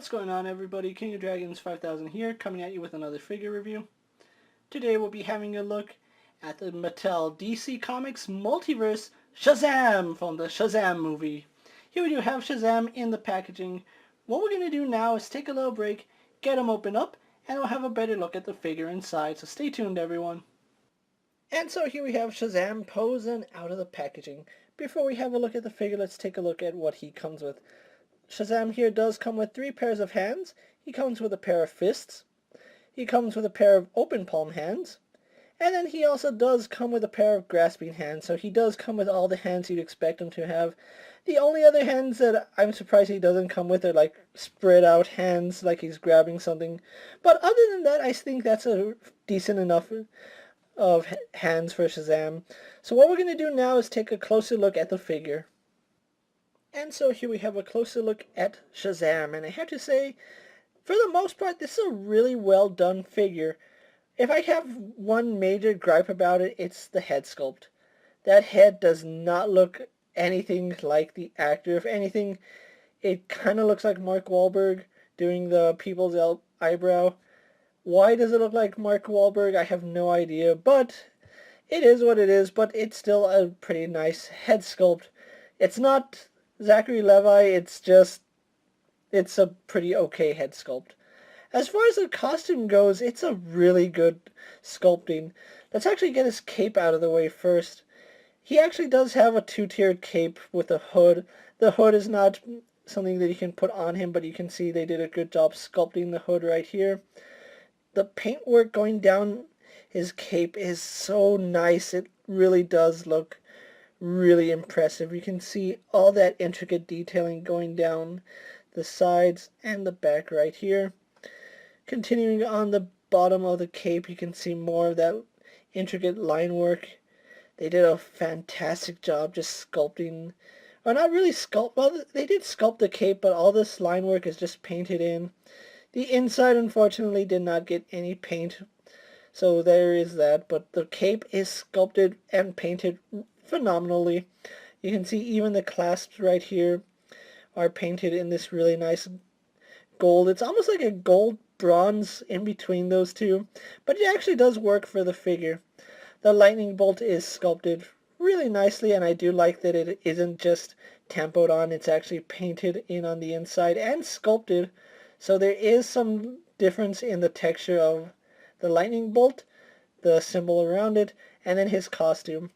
What's going on, everybody? KingofDragons 5000 here, coming at you with another figure review. Today we'll be having a look at the Mattel DC Comics Multiverse Shazam from the Shazam movie. Here we do have Shazam in the packaging. What we're going to do now is take a little break, get him open up, and we'll have a better look at the figure inside, so stay tuned, everyone. And so here we have Shazam posing out of the packaging. Before we have a look at the figure, let's take a look at what he comes with. Shazam here does come with 3 pairs of hands. He comes with a pair of fists. He comes with a pair of open palm hands. And then he also does come with a pair of grasping hands. So he does come with all the hands you'd expect him to have. The only other hands that I'm surprised he doesn't come with are like spread out hands, like he's grabbing something. But other than that, I think that's a decent enough of hands for Shazam. So what we're going to do now is take a closer look at the figure. And so here we have a closer look at Shazam, and I have to say, for the most part, this is a really well done figure. If I have one major gripe about it, it's the head sculpt. That head does not look anything like the actor. If anything, it kind of looks like Mark Wahlberg doing the people's eyebrow. Why does it look like Mark Wahlberg? I have no idea, but it is what it is, but it's still a pretty nice head sculpt. It's not Zachary Levi, it's a pretty okay head sculpt. As far as the costume goes, it's a really good sculpting. Let's actually get his cape out of the way first. He actually does have a 2-tiered cape with a hood. The hood is not something that you can put on him, but you can see they did a good job sculpting the hood right here. The paintwork going down his cape is so nice. It really does look really impressive. You can see all that intricate detailing going down the sides and the back right here. Continuing on the bottom of the cape, you can see more of that intricate line work. They did a fantastic job just sculpting, or not really sculpt, well, they did sculpt the cape, but all this line work is just painted in. The inside, unfortunately, did not get any paint, so there is that, but the cape is sculpted and painted phenomenally. You can see even the clasps right here are painted in this really nice gold. It's almost like a gold bronze in between those two, but it actually does work for the figure. The lightning bolt is sculpted really nicely, and I do like that it isn't just tempoed on, it's actually painted in on the inside and sculpted, so there is some difference in the texture of the lightning bolt, the symbol around it, and then his costume.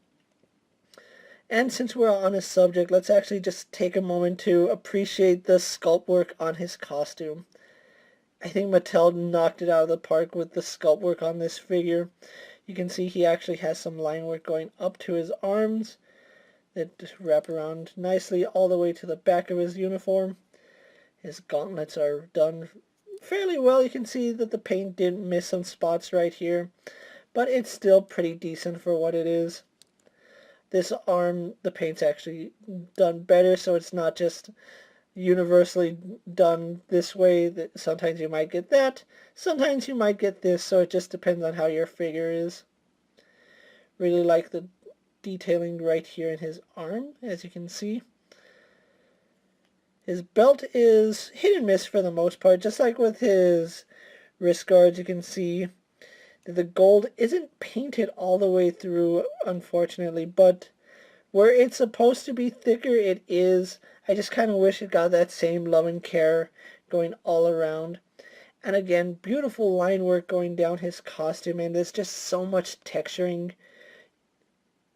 And since we're on this subject, let's actually just take a moment to appreciate the sculpt work on his costume. I think Mattel knocked it out of the park with the sculpt work on this figure. You can see he actually has some line work going up to his arms that just wrap around nicely all the way to the back of his uniform. His gauntlets are done fairly well. You can see that the paint did miss some spots right here, but it's still pretty decent for what it is. This arm, the paint's actually done better, so it's not just universally done this way. That sometimes you might get that, sometimes you might get this, so it just depends on how your figure is. Really like the detailing right here in his arm, as you can see. His belt is hit and miss for the most part, just like with his wrist guards. You can see the gold isn't painted all the way through, unfortunately, but where it's supposed to be thicker, it is. I just kind of wish it got that same love and care going all around. And again, beautiful line work going down his costume, and there's just so much texturing,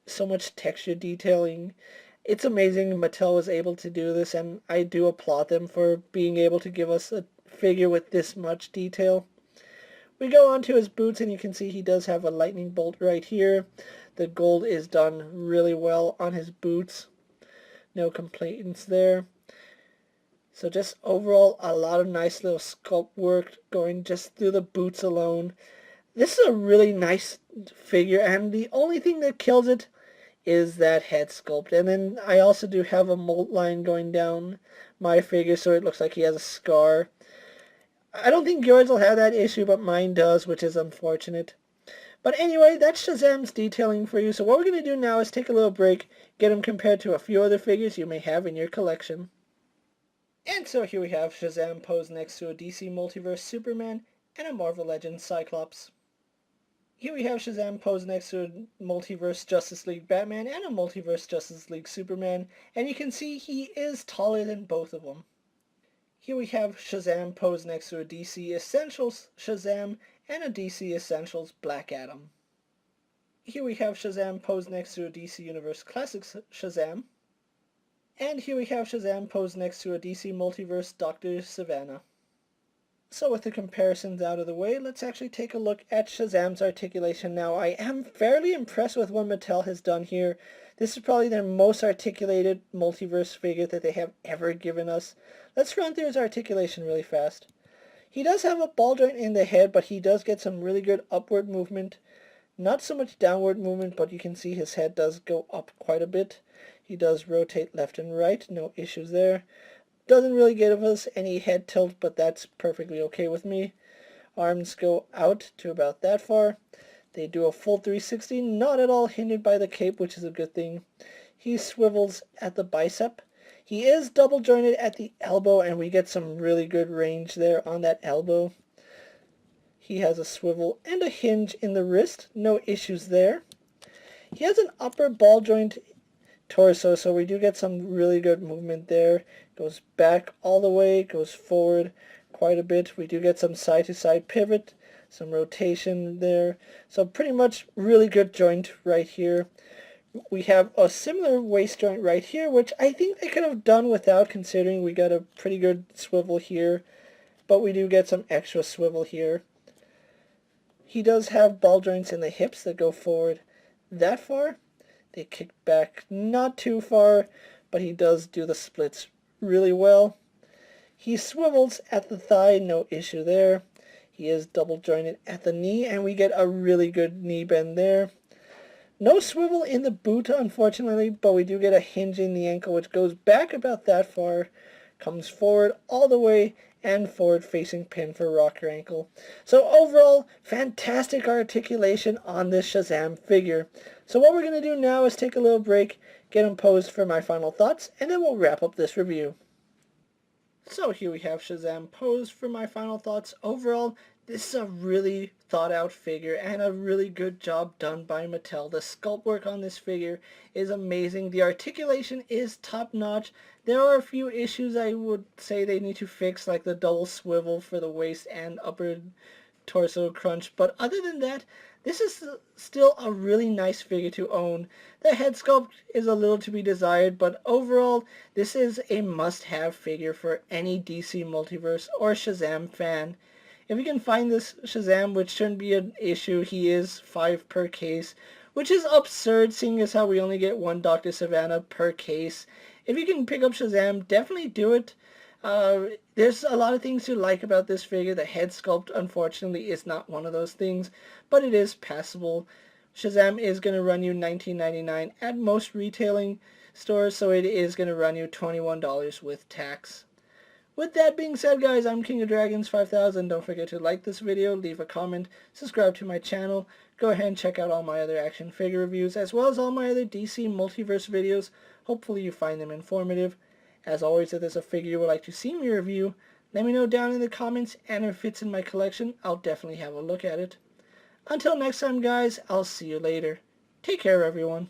so much texture detailing. It's amazing Mattel was able to do this, and I do applaud them for being able to give us a figure with this much detail. We go on to his boots, and you can see he does have a lightning bolt right here. The gold is done really well on his boots. No complaints there. So just overall, a lot of nice little sculpt work going just through the boots alone. This is a really nice figure, and the only thing that kills it is that head sculpt. And then I also do have a mold line going down my figure, so it looks like he has a scar. I don't think yours will have that issue, but mine does, which is unfortunate. But anyway, that's Shazam's detailing for you. So what we're going to do now is take a little break, get him compared to a few other figures you may have in your collection. And so here we have Shazam posed next to a DC Multiverse Superman and a Marvel Legends Cyclops. Here we have Shazam posed next to a Multiverse Justice League Batman and a Multiverse Justice League Superman, and you can see he is taller than both of them. Here we have Shazam posed next to a DC Essentials Shazam and a DC Essentials Black Adam. Here we have Shazam posed next to a DC Universe Classics Shazam. And here we have Shazam posed next to a DC Multiverse Dr. Savannah. So with the comparisons out of the way, let's actually take a look at Shazam's articulation now. I am fairly impressed with what Mattel has done here. This is probably their most articulated multiverse figure that they have ever given us. Let's run through his articulation really fast. He does have a ball joint in the head, but he does get some really good upward movement. Not so much downward movement, but you can see his head does go up quite a bit. He does rotate left and right, no issues there. Doesn't really give us any head tilt, but that's perfectly okay with me. Arms go out to about that far. They do a full 360, not at all hindered by the cape, which is a good thing. He swivels at the bicep. He is double jointed at the elbow, and we get some really good range there on that elbow. He has a swivel and a hinge in the wrist, no issues there. He has an upper ball joint torso, so we do get some really good movement there. Goes back all the way, goes forward quite a bit. We do get some side-to-side pivot, some rotation there. So pretty much really good joint right here. We have a similar waist joint right here, which I think they could have done without, considering we got a pretty good swivel here. But we do get some extra swivel here. He does have ball joints in the hips that go forward that far. They kick back not too far, but he does do the splits really well. He swivels at the thigh, no issue there. He is double jointed at the knee, and we get a really good knee bend there. No swivel in the boot, unfortunately, but we do get a hinge in the ankle, which goes back about that far, comes forward all the way, and forward facing pin for rocker ankle. So overall, fantastic articulation on this Shazam figure. So what we're going to do now is take a little break, get him posed for my final thoughts, and then we'll wrap up this review. So here we have Shazam posed for my final thoughts. Overall, this is a really thought out figure and a really good job done by Mattel. The sculpt work on this figure is amazing. The articulation is top notch. There are a few issues I would say they need to fix, like the double swivel for the waist and upper torso crunch, but other than that, this is still a really nice figure to own. The head sculpt is a little to be desired, but overall, this is a must-have figure for any DC Multiverse or Shazam fan. If you can find this Shazam, which shouldn't be an issue, he is 5 per case, which is absurd seeing as how we only get one Dr. Savannah per case. If you can pick up Shazam, definitely do it. There's a lot of things to like about this figure. The head sculpt, unfortunately, is not one of those things, but it is passable. Shazam is going to run you $19.99 at most retailing stores, so it is going to run you $21 with tax. With that being said, guys, I'm KingofDragons 5000. Don't forget to like this video, leave a comment, subscribe to my channel. Go ahead and check out all my other action figure reviews, as well as all my other DC Multiverse videos. Hopefully you find them informative. As always, if there's a figure you would like to see me review, let me know down in the comments, and if it fits in my collection, I'll definitely have a look at it. Until next time, guys, I'll see you later. Take care, everyone.